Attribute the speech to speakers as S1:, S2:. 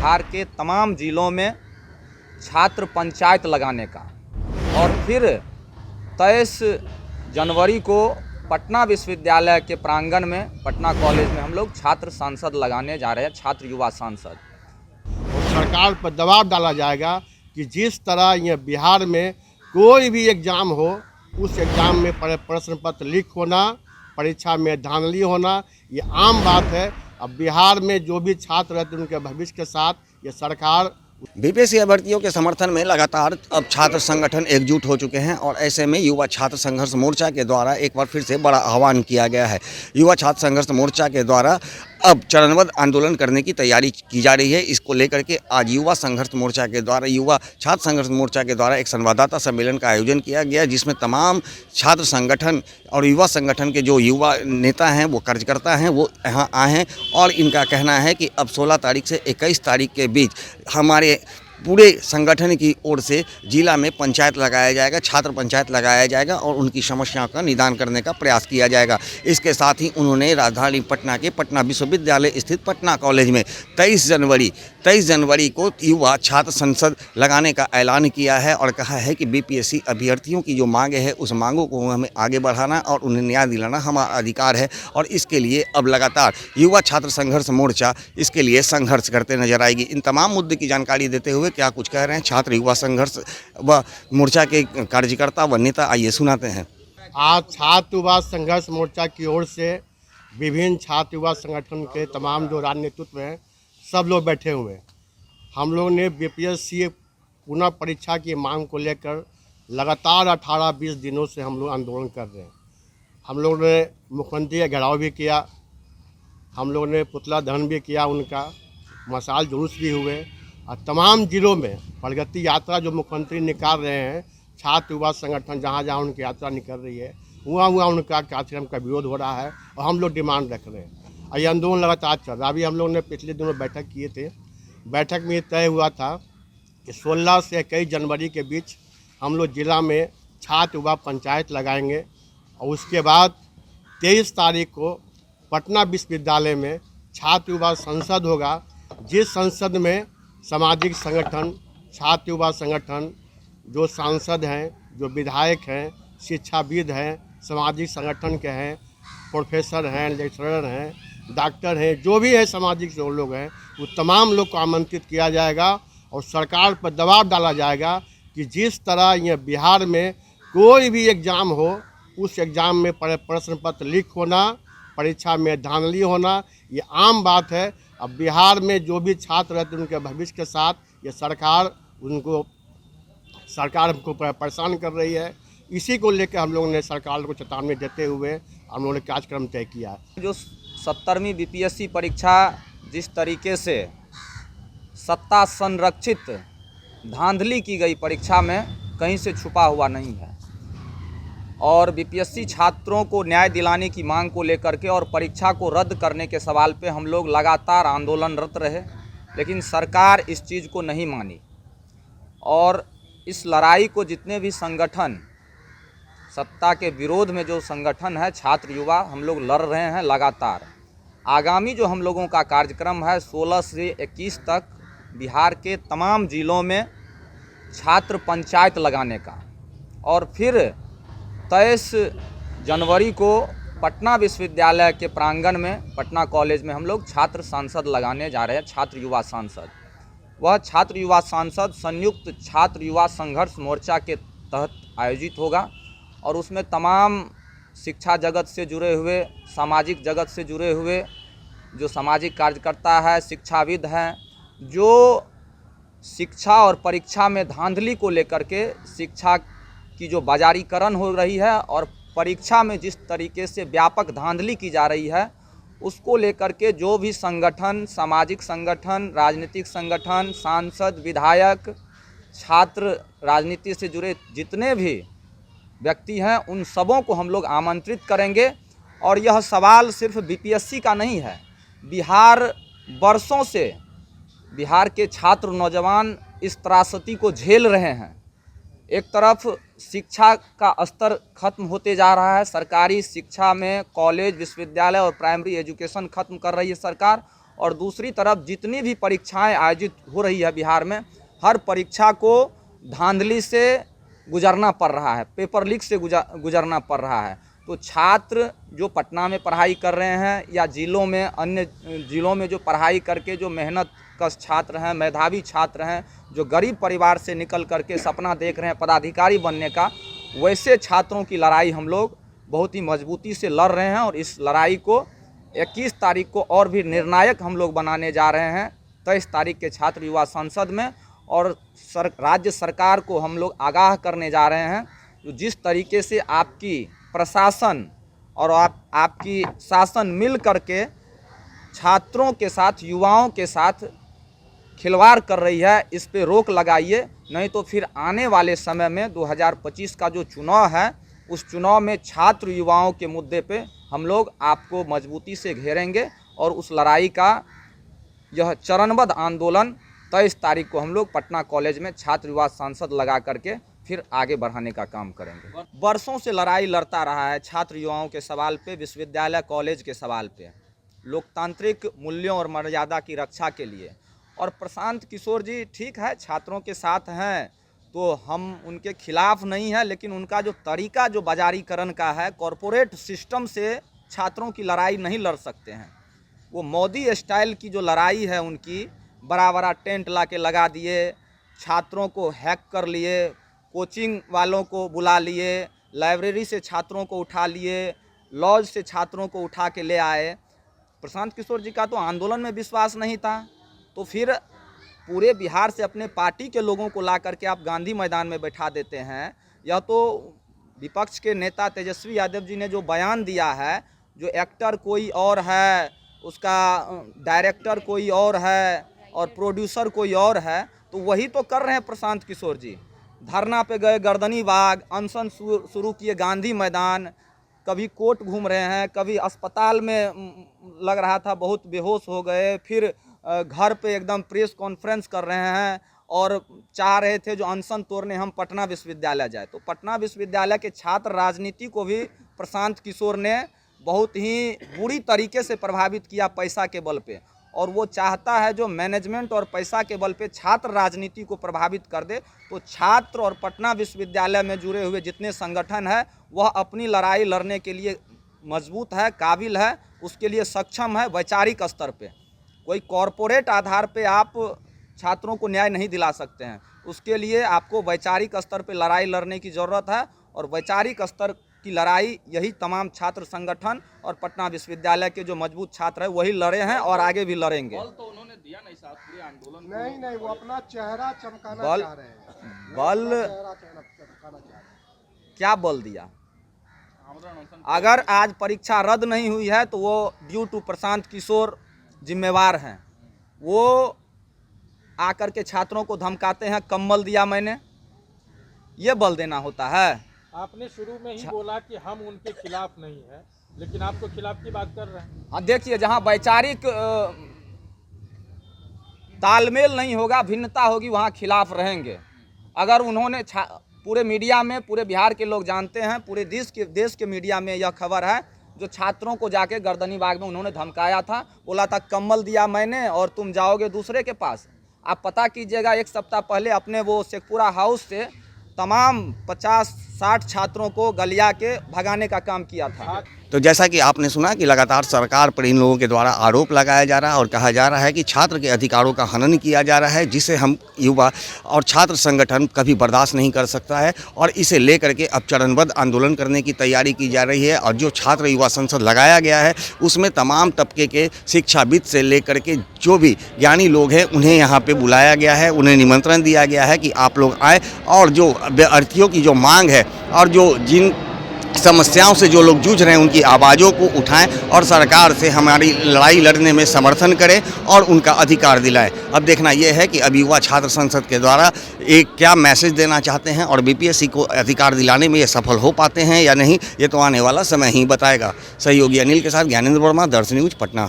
S1: बिहार के तमाम जिलों में छात्र पंचायत लगाने का और फिर 23 जनवरी को पटना विश्वविद्यालय के प्रांगण में पटना कॉलेज में हम लोग छात्र संसद लगाने जा रहे हैं, छात्र युवा संसद।
S2: और सरकार पर दबाव डाला जाएगा कि जिस तरह ये बिहार में कोई भी एग्ज़ाम हो, उस एग्ज़ाम में प्रश्न पत्र लीक होना, परीक्षा में धांधली होना, ये आम बात है। अब बिहार में जो भी छात्र रहते हैं उनके भविष्य के साथ ये सरकार
S3: बीपीएससी अभ्यर्थियों के समर्थन में लगातार अब छात्र संगठन एकजुट हो चुके हैं और ऐसे में युवा छात्र संघर्ष मोर्चा के द्वारा एक बार फिर से बड़ा आह्वान किया गया है। युवा छात्र संघर्ष मोर्चा के द्वारा अब चरणबद्ध आंदोलन करने की तैयारी की जा रही है। इसको लेकर के आज युवा संघर्ष मोर्चा के द्वारा युवा छात्र संघर्ष मोर्चा के द्वारा एक संवाददाता सम्मेलन का आयोजन किया गया, जिसमें तमाम छात्र संगठन और युवा संगठन के जो युवा नेता हैं, वो कार्यकर्ता हैं, वो यहाँ आए हैं और इनका कहना है कि अब 16 तारीख से 21 तारीख के बीच हमारे पूरे संगठन की ओर से जिला में पंचायत लगाया जाएगा, छात्र पंचायत लगाया जाएगा और उनकी समस्याओं का निदान करने का प्रयास किया जाएगा। इसके साथ ही उन्होंने राजधानी पटना के पटना विश्वविद्यालय स्थित पटना कॉलेज में 23 जनवरी को युवा छात्र संसद लगाने का ऐलान किया है और कहा है कि बीपीएससी अभ्यर्थियों की जो मांगे है उस मांगों को हमें आगे बढ़ाना और उन्हें न्याय दिलाना हमारा अधिकार है और इसके लिए अब लगातार युवा छात्र संघर्ष मोर्चा इसके लिए संघर्ष करते नजर आएगी। इन तमाम मुद्दे की जानकारी देते हुए क्या कुछ कह रहे हैं छात्र युवा संघर्ष व मोर्चा के कार्यकर्ता व नेता, आइए सुनाते हैं।
S2: आज छात्र युवा संघर्ष मोर्चा की ओर से विभिन्न छात्र युवा संगठन के तमाम जो राजनेतृत्व हैं सब लोग बैठे हुए हैं। हम लोग ने बीपीएससी पुनः परीक्षा की मांग को लेकर लगातार 18-20 दिनों से हम लोग आंदोलन कर रहे हैं। हम लोग ने मुख्यमंत्री का घेराव भी किया, हम लोग ने पुतला दहन भी किया, उनका मशाल जुलूस भी हुए और तमाम जिलों में प्रगति यात्रा जो मुख्यमंत्री निकाल रहे हैं, छात्र युवा संगठन जहाँ जहाँ उनकी यात्रा निकल रही है वहाँ उनका कार्यक्रम का विरोध हो रहा है और हम लोग डिमांड रख रहे हैं और ये आंदोलन लगातार चल रहा है। अभी हम लोग ने पिछले दिनों बैठक किए थे, बैठक में ये तय हुआ था कि 16 से 21 जनवरी के बीच हम लोग जिला में छात्र युवा पंचायत लगाएंगे और उसके बाद 23 तारीख को पटना विश्वविद्यालय में छात्र युवा संसद होगा, जिस संसद में सामाजिक संगठन, छात्र युवा संगठन, जो सांसद हैं, जो विधायक हैं, शिक्षाविद हैं, सामाजिक संगठन के हैं, प्रोफेसर हैं, लेक्चरर हैं, डॉक्टर हैं, जो भी है सामाजिक जो लोग हैं, वो तमाम लोग को आमंत्रित किया जाएगा और सरकार पर दबाव डाला जाएगा कि जिस तरह ये बिहार में कोई भी एग्ज़ाम हो, उस एग्ज़ाम में प्रश्न पत्र लीक होना, परीक्षा में धांधली होना, ये आम बात है। अब बिहार में जो भी छात्र रहते हैं उनके भविष्य के साथ ये सरकार हमको परेशान कर रही है। इसी को लेकर हम लोगों ने सरकार को चेतावनी देते हुए हम लोगों ने कार्यक्रम तय किया है।
S1: जो 70वीं बीपीएससी परीक्षा जिस तरीके से सत्ता संरक्षित धांधली की गई परीक्षा में कहीं से छुपा हुआ नहीं है और बीपीएससी छात्रों को न्याय दिलाने की मांग को लेकर के और परीक्षा को रद्द करने के सवाल पे हम लोग लगातार आंदोलनरत रहे, लेकिन सरकार इस चीज़ को नहीं मानी और इस लड़ाई को जितने भी संगठन, सत्ता के विरोध में जो संगठन है, छात्र युवा, हम लोग लड़ रहे हैं लगातार। आगामी जो हम लोगों का कार्यक्रम है 16 से 21 तक बिहार के तमाम जिलों में छात्र पंचायत लगाने का और फिर 23 जनवरी को पटना विश्वविद्यालय के प्रांगण में पटना कॉलेज में हम लोग छात्र संसद लगाने जा रहे हैं, छात्र युवा संसद। वह छात्र युवा संसद संयुक्त छात्र युवा संघर्ष मोर्चा के तहत आयोजित होगा और उसमें तमाम शिक्षा जगत से जुड़े हुए, सामाजिक जगत से जुड़े हुए जो सामाजिक कार्यकर्ता है, शिक्षाविद हैं, जो शिक्षा और परीक्षा में धांधली को लेकर के, शिक्षा की जो बाजारीकरण हो रही है और परीक्षा में जिस तरीके से व्यापक धांधली की जा रही है, उसको लेकर के जो भी संगठन, सामाजिक संगठन, राजनीतिक संगठन, सांसद, विधायक, छात्र, राजनीति से जुड़े जितने भी व्यक्ति हैं, उन सबों को हम लोग आमंत्रित करेंगे। और यह सवाल सिर्फ बीपीएससी का नहीं है, बिहार वर्षों से बिहार के छात्र नौजवान इस त्रासदी को झेल रहे हैं। एक तरफ शिक्षा का स्तर खत्म होते जा रहा है, सरकारी शिक्षा में कॉलेज, विश्वविद्यालय और प्राइमरी एजुकेशन खत्म कर रही है सरकार, और दूसरी तरफ जितनी भी परीक्षाएं आयोजित हो रही है बिहार में, हर परीक्षा को धांधली से गुजरना पड़ रहा है, पेपर लीक से गुजरना पड़ रहा है। तो छात्र जो पटना में पढ़ाई कर रहे हैं या जिलों में, अन्य जिलों में जो पढ़ाई करके जो मेहनत कश छात्र हैं, मेधावी छात्र हैं, जो गरीब परिवार से निकल करके सपना देख रहे हैं पदाधिकारी बनने का, वैसे छात्रों की लड़ाई हम लोग बहुत ही मजबूती से लड़ रहे हैं। और इस लड़ाई को 21 तारीख को और भी निर्णायक हम लोग बनाने जा रहे हैं 23 तारीख के छात्र युवा संसद में। और राज्य सरकार को हम लोग आगाह करने जा रहे हैं, जो जिस तरीके से आपकी प्रशासन और आपकी शासन मिल करके छात्रों के साथ, युवाओं के साथ खिलवाड़ कर रही है, इस पे रोक लगाइए। नहीं तो फिर आने वाले समय में 2025 का जो चुनाव है, उस चुनाव में छात्र युवाओं के मुद्दे पे हम लोग आपको मजबूती से घेरेंगे। और उस लड़ाई का यह चरणबद्ध आंदोलन 23 तारीख को हम लोग पटना कॉलेज में छात्र युवा संसद लगा करके फिर आगे बढ़ाने का काम करेंगे। वर्षों से लड़ाई लड़ता रहा है छात्र युवाओं के सवाल पे, विश्वविद्यालय कॉलेज के सवाल पे, लोकतांत्रिक मूल्यों और मर्यादा की रक्षा के लिए। और प्रशांत किशोर जी ठीक है, छात्रों के साथ हैं तो हम उनके खिलाफ नहीं हैं, लेकिन उनका जो तरीका जो बाजारीकरण का है, कॉरपोरेट सिस्टम से छात्रों की लड़ाई नहीं लड़ सकते हैं। वो मोदी स्टाइल की जो लड़ाई है उनकी, बड़ा बड़ा टेंट ला के लगा दिए, छात्रों को हैक कर लिए, कोचिंग वालों को बुला लिए, लाइब्रेरी से छात्रों को उठा लिए, लॉज से छात्रों को उठा के ले आए। प्रशांत किशोर जी का तो आंदोलन में विश्वास नहीं था, तो फिर पूरे बिहार से अपने पार्टी के लोगों को ला करके आप गांधी मैदान में बैठा देते हैं। यह तो विपक्ष के नेता तेजस्वी यादव जी ने जो बयान दिया है, जो एक्टर कोई और है, उसका डायरेक्टर कोई और है और प्रोड्यूसर कोई और है, तो वही तो कर रहे हैं प्रशांत किशोर जी। धरना पे गए गर्दनी बाग, अनशन शुरू किए गांधी मैदान, कभी कोर्ट घूम रहे हैं, कभी अस्पताल में लग रहा था बहुत बेहोश हो गए, फिर घर पे एकदम प्रेस कॉन्फ्रेंस कर रहे हैं और चाह रहे थे जो अनशन तोड़ने हम पटना विश्वविद्यालय जाए। तो पटना विश्वविद्यालय के छात्र राजनीति को भी प्रशांत किशोर ने बहुत ही बुरी तरीके से प्रभावित किया पैसा के बल पे, और वो चाहता है जो मैनेजमेंट और पैसा के बल पे छात्र राजनीति को प्रभावित कर दे। तो छात्र और पटना विश्वविद्यालय में जुड़े हुए जितने संगठन हैं, वह अपनी लड़ाई लड़ने के लिए मजबूत है, काबिल है, उसके लिए सक्षम है। वैचारिक स्तर पे कोई कॉरपोरेट आधार पे आप छात्रों को न्याय नहीं दिला सकते हैं, उसके लिए आपको वैचारिक स्तर पे लड़ाई लड़ने की ज़रूरत है। और वैचारिक स्तर की लड़ाई यही तमाम छात्र संगठन और पटना विश्वविद्यालय के जो मजबूत छात्र हैं वही लड़े हैं और आगे भी लड़ेंगे।
S4: बल तो उन्होंने दिया नहीं साहब पूरे आंदोलन को।
S5: नहीं, वो अपना चेहरा चमकाना
S1: बल
S5: चाह रहे हैं।
S1: बल
S5: चेहरा चमकाना चाह रहे हैं।
S1: क्या बल दिया? अगर आज परीक्षा रद्द नहीं हुई है तो वो ड्यू टू प्रशांत किशोर जिम्मेवार हैं। वो आकर के छात्रों को धमकाते हैं, कम्बल दिया मैंने, ये बल देना होता है।
S6: आपने शुरू में ही बोला कि हम उनके खिलाफ नहीं है, लेकिन आप तो खिलाफ की बात कर रहे हैं।
S1: हाँ देखिए, जहाँ वैचारिक तालमेल नहीं होगा, भिन्नता होगी, वहाँ खिलाफ रहेंगे। अगर उन्होंने पूरे मीडिया में, पूरे बिहार के लोग जानते हैं, पूरे देश के मीडिया में यह खबर है, जो छात्रों को जाके गर्दनी बाग में उन्होंने धमकाया था, बोला था कम्बल दिया मैंने और तुम जाओगे दूसरे के पास। आप पता कीजिएगा, एक सप्ताह पहले अपने वो शेखपुरा हाउस से तमाम 50-60 छात्रों को गलिया के भगाने का काम किया था।
S3: तो जैसा कि आपने सुना कि लगातार सरकार पर इन लोगों के द्वारा आरोप लगाया जा रहा है और कहा जा रहा है कि छात्र के अधिकारों का हनन किया जा रहा है, जिसे हम युवा और छात्र संगठन कभी बर्दाश्त नहीं कर सकता है। और इसे लेकर के अब चरणबद्ध आंदोलन करने की तैयारी की जा रही है। और जो छात्र युवा संसद लगाया गया है, उसमें तमाम तबके के शिक्षाविद से लेकर के जो भी ज्ञानी लोग हैं उन्हें यहाँ पर बुलाया गया है, उन्हें निमंत्रण दिया गया है कि आप लोग आए और जो अभ्यर्थियों की जो मांग है और जो जिन समस्याओं से जो लोग जूझ रहे हैं उनकी आवाज़ों को उठाएं और सरकार से हमारी लड़ाई लड़ने में समर्थन करें और उनका अधिकार दिलाएं। अब देखना यह है कि अब युवा छात्र संसद के द्वारा एक क्या मैसेज देना चाहते हैं और बीपीएससी को अधिकार दिलाने में ये सफल हो पाते हैं या नहीं, ये तो आने वाला समय ही बताएगा। सहयोगी अनिल के साथ ज्ञानेंद्र वर्मा, दर्शन न्यूज, पटना।